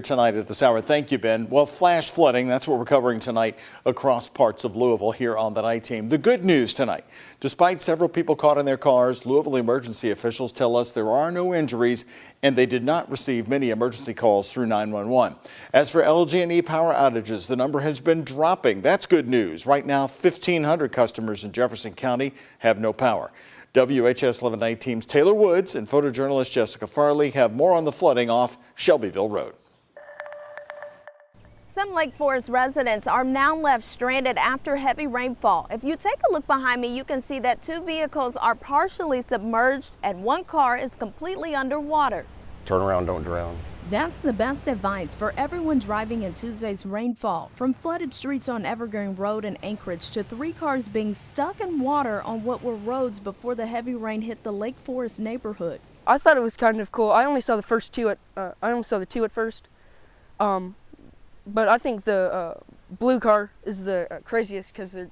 Tonight at this hour. Thank you, Ben. Well, flash flooding, that's what we're covering tonight across parts of Louisville here on the night team. The good news tonight, despite several people caught in their cars, Louisville emergency officials tell us there are no injuries and they did not receive many emergency calls through 911. As for LG&E power outages, the number has been dropping. That's good news. Right now, 1,500 customers in Jefferson County have no power. WHAS11 night team's Taylor Woods and photojournalist Jessica Farley have more on the flooding off Shelbyville Road. Some Lake Forest residents are now left stranded after heavy rainfall. If you take a look behind me, you can see that 2 vehicles are partially submerged and 1 car is completely underwater. Turn around, don't drown. That's the best advice for everyone driving in Tuesday's rainfall. From flooded streets on Evergreen Road in Anchorage to 3 cars being stuck in water on what were roads before the heavy rain hit the Lake Forest neighborhood. I thought it was kind of cool. I only saw the first 2 the 2 at first. But I think the blue car is the craziest because they're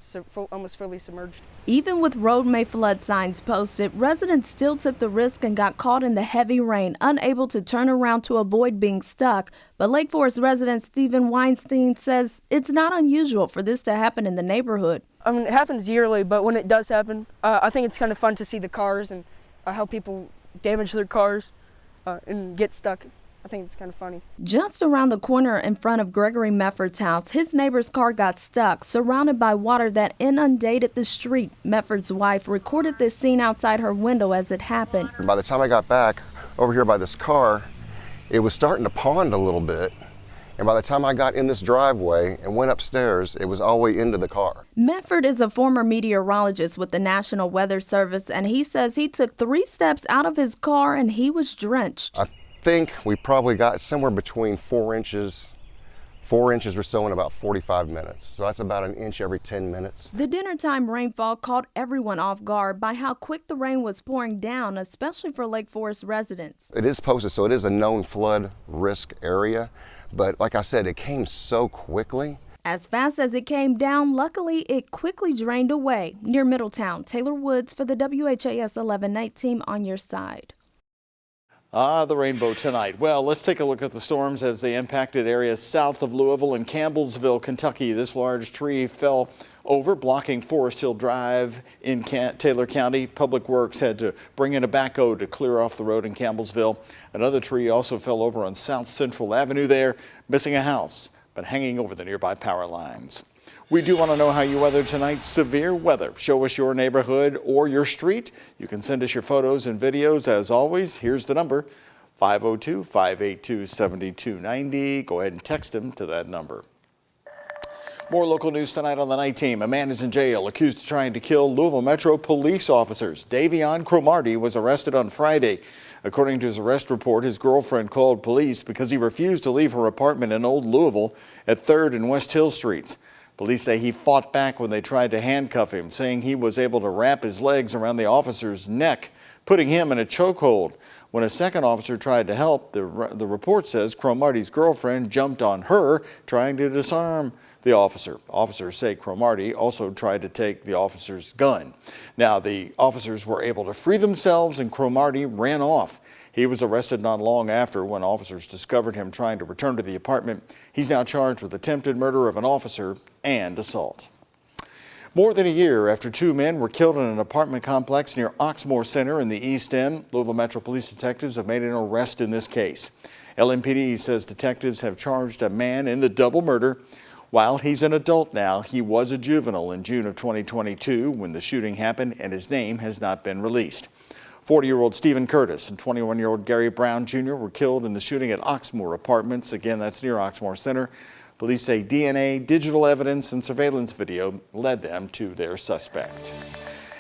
almost fully submerged. Even with road may flood signs posted, residents still took the risk and got caught in the heavy rain, unable to turn around to avoid being stuck. But Lake Forest resident Stephen Weinstein says it's not unusual for this to happen in the neighborhood. I mean, it happens yearly, but when it does happen, I think it's kind of fun to see the cars and how people damage their cars and get stuck. I think it's kind of funny. Just around the corner in front of Gregory Mefford's house, his neighbor's car got stuck, surrounded by water that inundated the street. Mefford's wife recorded this scene outside her window as it happened. By the time I got back over here by this car, it was starting to pond a little bit. And by the time I got in this driveway and went upstairs, it was all the way into the car. Mefford is a former meteorologist with the National Weather Service, and he says he took 3 steps out of his car and he was drenched. I think we probably got somewhere between 4 inches or so in about 45 minutes. So that's about an inch every 10 minutes. The dinnertime rainfall caught everyone off guard by how quick the rain was pouring down, especially for Lake Forest residents. It is posted, so it is a known flood risk area. But like I said, it came so quickly. As fast as it came down, luckily it quickly drained away. Near Middletown, Taylor Woods for the WHAS 11 night team on your side. The rainbow tonight. Well, let's take a look at the storms as they impacted areas south of Louisville and Campbellsville, Kentucky. This large tree fell over, blocking Forest Hill Drive in Taylor County. Public Works had to bring in a backhoe to clear off the road in Campbellsville. Another tree also fell over on South Central Avenue there, missing a house, but hanging over the nearby power lines. We do want to know how you weathered tonight's severe weather. Show us your neighborhood or your street. You can send us your photos and videos. As always, here's the number, 502-582-7290. Go ahead and text them to that number. More local news tonight on the night team. A man is in jail accused of trying to kill Louisville Metro police officers. Davion Cromartie was arrested on Friday. According to his arrest report, his girlfriend called police because he refused to leave her apartment in Old Louisville at 3rd and West Hill Streets. Police say he fought back when they tried to handcuff him, saying he was able to wrap his legs around the officer's neck, putting him in a chokehold. When a second officer tried to help, the report says Cromartie's girlfriend jumped on her, trying to disarm the officer. Officers say Cromartie also tried to take the officer's gun. Now, the officers were able to free themselves and Cromartie ran off. He was arrested not long after when officers discovered him trying to return to the apartment. He's now charged with attempted murder of an officer and assault. More than a year after 2 men were killed in an apartment complex near Oxmoor Center in the East End, Louisville Metro Police detectives have made an arrest in this case. LMPD says detectives have charged a man in the double murder. While he's an adult now, he was a juvenile in June of 2022 when the shooting happened, and his name has not been released. 40-year-old Stephen Curtis and 21-year-old Gary Brown Jr. were killed in the shooting at Oxmoor Apartments. Again, that's near Oxmoor Center. Police say DNA, digital evidence, and surveillance video led them to their suspect.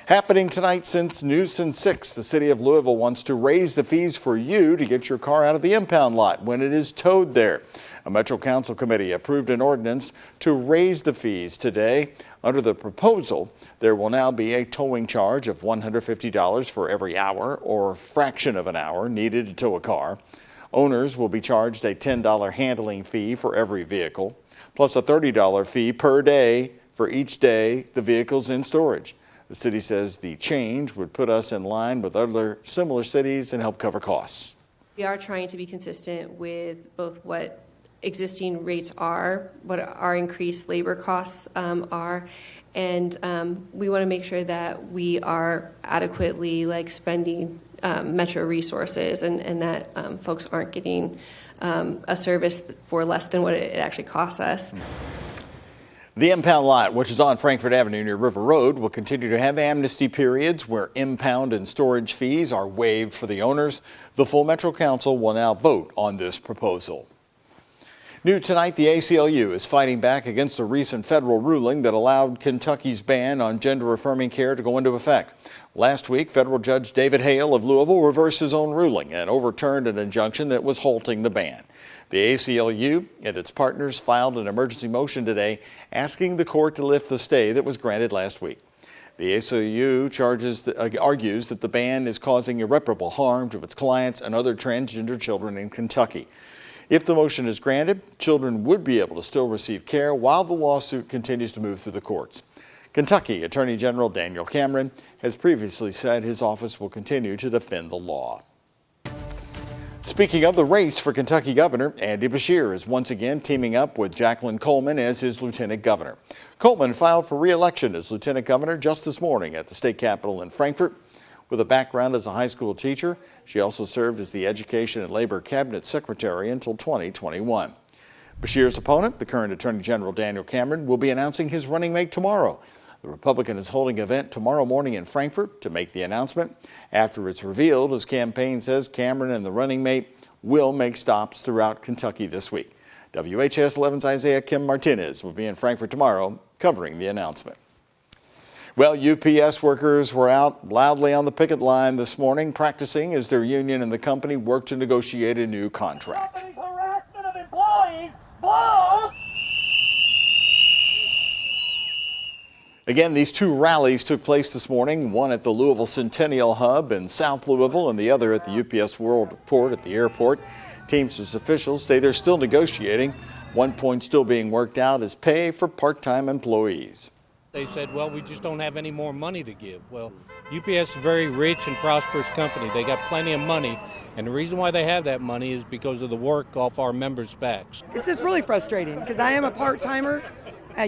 Happening tonight since News Since 6, the city of Louisville wants to raise the fees for you to get your car out of the impound lot when it is towed there. A Metro Council committee approved an ordinance to raise the fees today. Under the proposal, there will now be a towing charge of $150 for every hour or fraction of an hour needed to tow a car. Owners will be charged a $10 handling fee for every vehicle, plus a $30 fee per day for each day the vehicle's in storage. The city says the change would put us in line with other similar cities and help cover costs. We are trying to be consistent with both what existing rates are, what our increased labor costs are, and we want to make sure that we are adequately spending Metro resources, and that folks aren't getting a service for less than what it actually costs us. The impound lot, which is on Frankfort Avenue near River Road, will continue to have amnesty periods where impound and storage fees are waived for the owners. The full Metro Council will now vote on this proposal. New tonight, the ACLU is fighting back against a recent federal ruling that allowed Kentucky's ban on gender-affirming care to go into effect. Last week, federal judge David Hale of Louisville reversed his own ruling and overturned an injunction that was halting the ban. The ACLU and its partners filed an emergency motion today asking the court to lift the stay that was granted last week. The ACLU argues that the ban is causing irreparable harm to its clients and other transgender children in Kentucky. If the motion is granted, children would be able to still receive care while the lawsuit continues to move through the courts. Kentucky Attorney General Daniel Cameron has previously said his office will continue to defend the law. Speaking of the race for Kentucky Governor, Andy Beshears is once again teaming up with Jacqueline Coleman as his Lieutenant Governor. Coleman filed for re-election as Lieutenant Governor just this morning at the state capitol in Frankfort. With a background as a high school teacher, she also served as the Education and Labor Cabinet Secretary until 2021. Beshears' opponent, the current Attorney General Daniel Cameron, will be announcing his running mate tomorrow. The Republican is holding an event tomorrow morning in Frankfort to make the announcement. After it's revealed, his campaign says Cameron and the running mate will make stops throughout Kentucky this week. WHAS11's Isaiah Kim Martinez will be in Frankfort tomorrow covering the announcement. Well, UPS workers were out loudly on the picket line this morning, practicing as their union and the company work to negotiate a new contract. Harassment of employees blows. Again, these two rallies took place this morning, one at the Louisville Centennial Hub in South Louisville and the other at the UPS World Port at the airport. Teamsters officials say they're still negotiating. One point still being worked out is pay for part-time employees. They said, well, we just don't have any more money to give. Well, UPS is a very rich and prosperous company. They got plenty of money, and the reason why they have that money is because of the work off our members' backs. It's just really frustrating because I am a part-timer.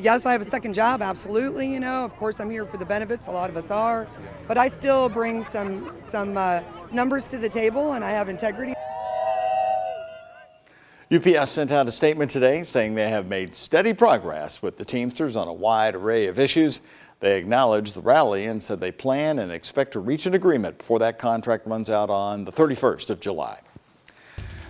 Yes, I have a second job, absolutely, Of course, I'm here for the benefits, a lot of us are. But I still bring some numbers to the table, and I have integrity. UPS sent out a statement today saying they have made steady progress with the Teamsters on a wide array of issues. They acknowledged the rally and said they plan and expect to reach an agreement before that contract runs out on the 31st of July.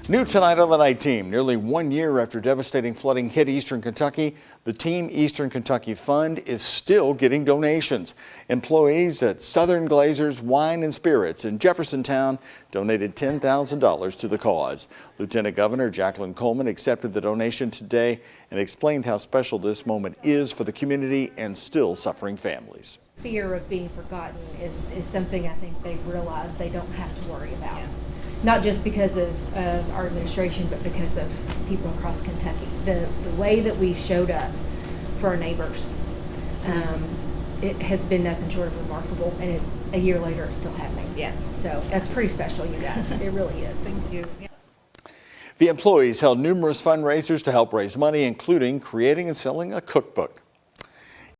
New tonight on the night team. Nearly 1 year after devastating flooding hit eastern Kentucky, the Team Eastern Kentucky Fund is still getting donations. Employees at Southern Glazers Wine and Spirits in Jeffersontown donated $10,000 to the cause. Lieutenant Governor Jacqueline Coleman accepted the donation today and explained how special this moment is for the community and still suffering families. Fear of being forgotten is something I think they've realized they don't have to worry about. Yeah. Not just because of our administration, but because of people across Kentucky. The way that we've showed up for our neighbors, it has been nothing short of remarkable, and a year later it's still happening. Yeah. So that's pretty special, you guys. It really is. Thank you. Yeah. The employees held numerous fundraisers to help raise money, including creating and selling a cookbook.